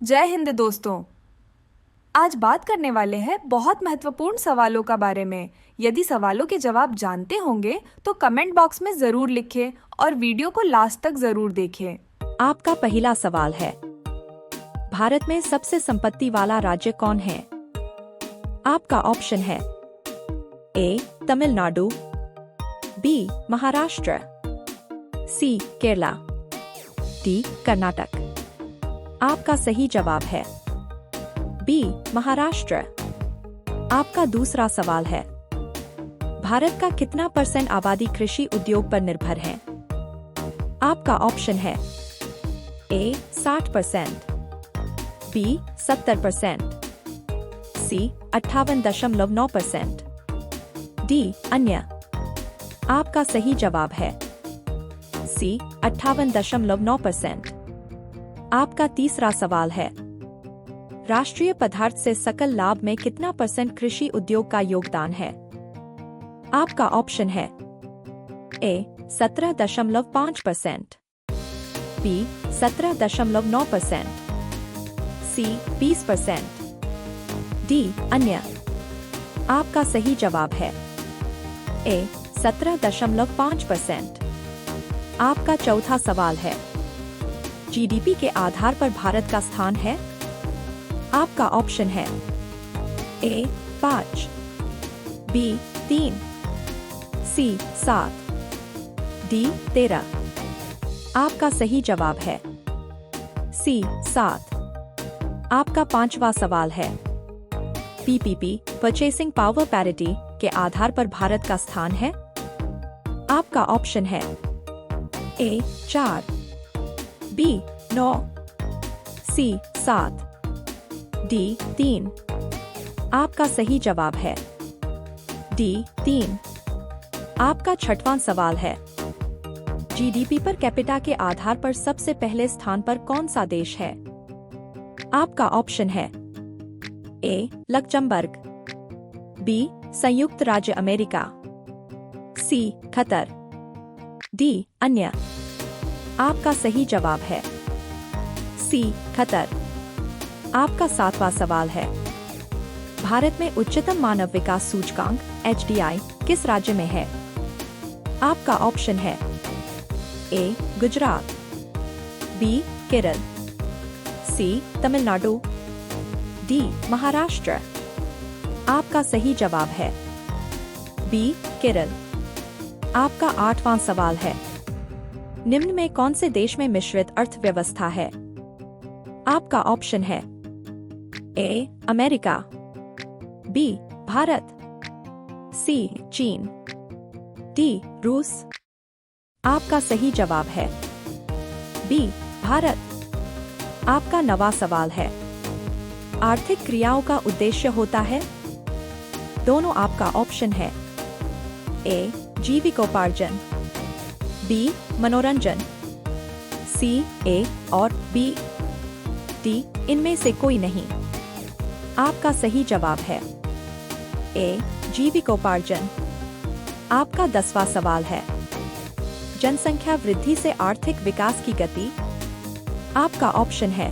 जय हिंद दोस्तों। आज बात करने वाले हैं बहुत महत्वपूर्ण सवालों का बारे में। यदि सवालों के जवाब जानते होंगे तो कमेंट बॉक्स में जरूर लिखें और वीडियो को लास्ट तक जरूर देखें। आपका पहला सवाल है, भारत में सबसे संपत्ति वाला राज्य कौन है? आपका ऑप्शन है ए तमिलनाडु, बी महाराष्ट्र, सी केरला, डी कर्नाटक। आपका सही जवाब है बी महाराष्ट्र। आपका दूसरा सवाल है, भारत का कितना % आबादी कृषि उद्योग पर निर्भर है? आपका ऑप्शन है ए 60%, बी 70%, सी 58.9%, डी अन्य। आपका सही जवाब है सी 58.9%। आपका तीसरा सवाल है, राष्ट्रीय पदार्थ से सकल लाभ में कितना % कृषि उद्योग का योगदान है? आपका ऑप्शन है ए 17.5%, बी 17.9%, सी 20%, डी अन्य। आपका सही जवाब है ए 17.5%। आपका चौथा सवाल है, जीडीपी के आधार पर भारत का स्थान है? आपका ऑप्शन है ए 5, बी 3, सी 7, डी 13। आपका सही जवाब है सी 7। आपका पांचवा सवाल है, पीपीपी परचेसिंग पावर पैरिटी के आधार पर भारत का स्थान है? आपका ऑप्शन है ए 4, बी 9, सी 7, डी 3। आपका सही जवाब है डी 3। आपका छठवां सवाल है, जीडीपी पर कैपिटा के आधार पर सबसे पहले स्थान पर कौन सा देश है? आपका ऑप्शन है ए लक्जमबर्ग, बी संयुक्त राज्य अमेरिका, सी कतर, डी अन्य। आपका सही जवाब है सी कतर। आपका सातवां सवाल है, भारत में उच्चतम मानव विकास सूचकांक HDI किस राज्य में है? आपका ऑप्शन है ए गुजरात, बी केरल, सी तमिलनाडु, डी महाराष्ट्र। आपका सही जवाब है बी केरल। आपका आठवां सवाल है, निम्न में कौन से देश में मिश्रित अर्थव्यवस्था है? आपका ऑप्शन है ए अमेरिका, बी भारत, सी चीन, डी रूस। आपका सही जवाब है बी भारत। आपका नवा सवाल है, आर्थिक क्रियाओं का उद्देश्य होता है? दोनों। आपका ऑप्शन है ए जीविकोपार्जन, बी मनोरंजन, सी ए और बी, डी इनमें से कोई नहीं। आपका सही जवाब है ए जीविकोपार्जन। आपका 10वां सवाल है, जनसंख्या वृद्धि से आर्थिक विकास की गति? आपका ऑप्शन है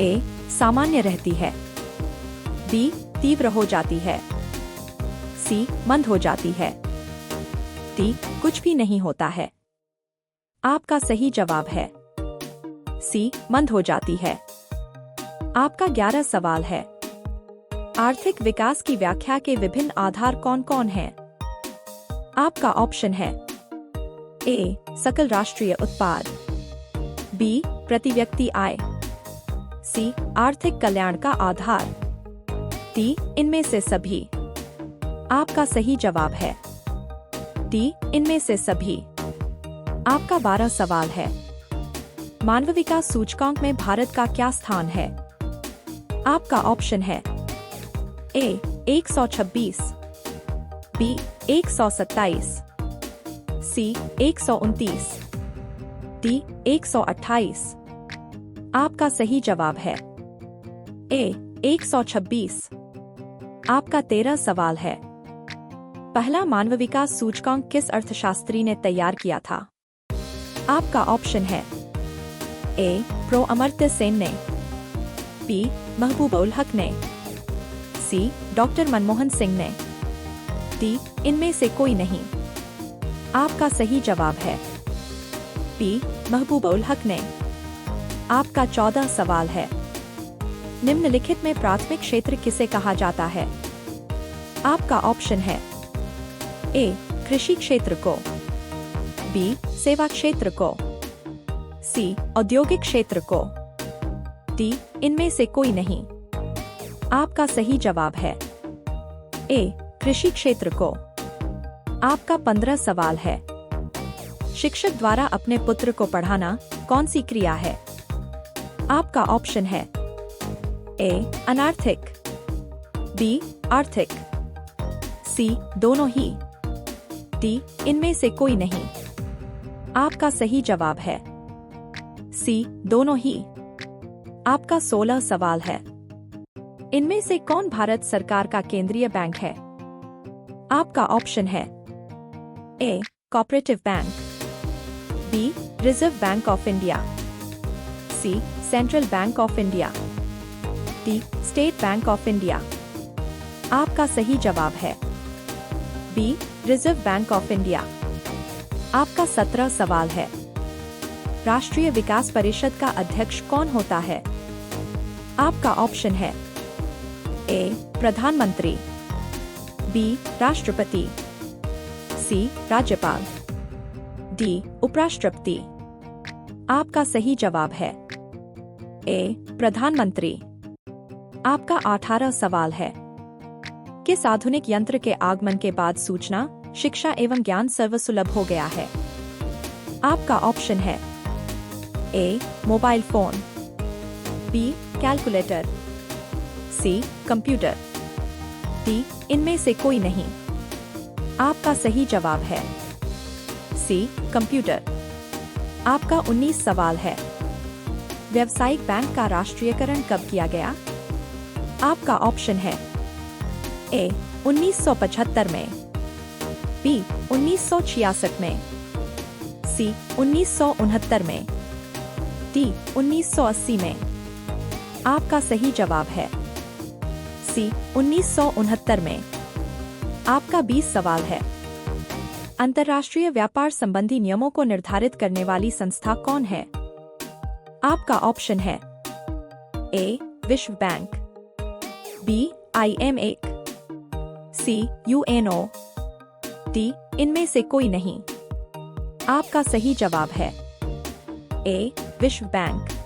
ए सामान्य रहती है, बी तीव्र हो जाती है, सी मंद हो जाती है, डी कुछ भी नहीं होता है। आपका सही जवाब है सी मंद हो जाती है। आपका 11 सवाल है, आर्थिक विकास की व्याख्या के विभिन्न आधार कौन कौन हैं? आपका ऑप्शन है ए सकल राष्ट्रीय उत्पाद, बी प्रति व्यक्ति आय, सी आर्थिक कल्याण का आधार, डी इनमें से सभी। आपका सही जवाब है डी इनमें से सभी। आपका 12 सवाल है, मानव विकास सूचकांक में भारत का क्या स्थान है? आपका ऑप्शन है ए 126, बी 127, सी 129, डी 128। आपका सही जवाब है ए 126। आपका 13 सवाल है, पहला मानव विकास सूचकांक किस अर्थशास्त्री ने तैयार किया था? आपका ऑप्शन है ए प्रो अमर्त्य सेन ने, बी महबूब उल हक ने, सी डॉक्टर मनमोहन सिंह ने, डी इनमें से कोई नहीं। आपका सही जवाब है बी महबूब उल हक ने। आपका 14 सवाल है। निम्नलिखित में प्राथमिक क्षेत्र किसे कहा जाता है? आपका ऑप्शन है ए कृषि क्षेत्र को, बी सेवा क्षेत्र को, सी औद्योगिक क्षेत्र को, डी इनमें से कोई नहीं। आपका सही जवाब है ए कृषि क्षेत्र को। आपका 15 सवाल है। शिक्षक द्वारा अपने पुत्र को पढ़ाना कौन सी क्रिया है? आपका ऑप्शन है ए अनार्थिक, बी आर्थिक, सी दोनों ही, डी इनमें से कोई नहीं। आपका सही जवाब है सी दोनों ही। आपका 16 सवाल है। इनमें से कौन भारत सरकार का केंद्रीय बैंक है? आपका ऑप्शन है A cooperative bank, B Reserve Bank of India, C Central Bank of India, D State Bank of India. आपका सही जवाब है B Reserve Bank of India. आपका 17 सवाल है। राष्ट्रीय विकास परिषद का अध्यक्ष कौन होता है? आपका ऑप्शन है ए प्रधानमंत्री, बी राष्ट्रपति, सी राज्यपाल, डी उपराष्ट्रपति। आपका सही जवाब है ए प्रधानमंत्री। आपका 18 सवाल है। किस आधुनिक यंत्र के आगमन के बाद सूचना, शिक्षा एवं ज्ञान सर्वसुलभ हो गया है? आपका ऑप्शन है ए मोबाइल फोन, बी कैलकुलेटर, सी कंप्यूटर, डी इनमें से कोई नहीं। आपका सही जवाब है सी कंप्यूटर। आपका 19 सवाल है। व्यावसायिक बैंक का राष्ट्रीयकरण कब किया गया? आपका ऑप्शन है ए 1975 में, बी 1966 में, सी 1969 में, डी 1980 में। आपका सही जवाब है सी 1969 में। आपका 20 सवाल है। अंतर्राष्ट्रीय व्यापार संबंधी नियमों को निर्धारित करने वाली संस्था कौन है? आपका ऑप्शन है ए विश्व बैंक, बी IMA, सी UNO, डी इनमें से कोई नहीं। आपका सही जवाब है ए विश्व बैंक।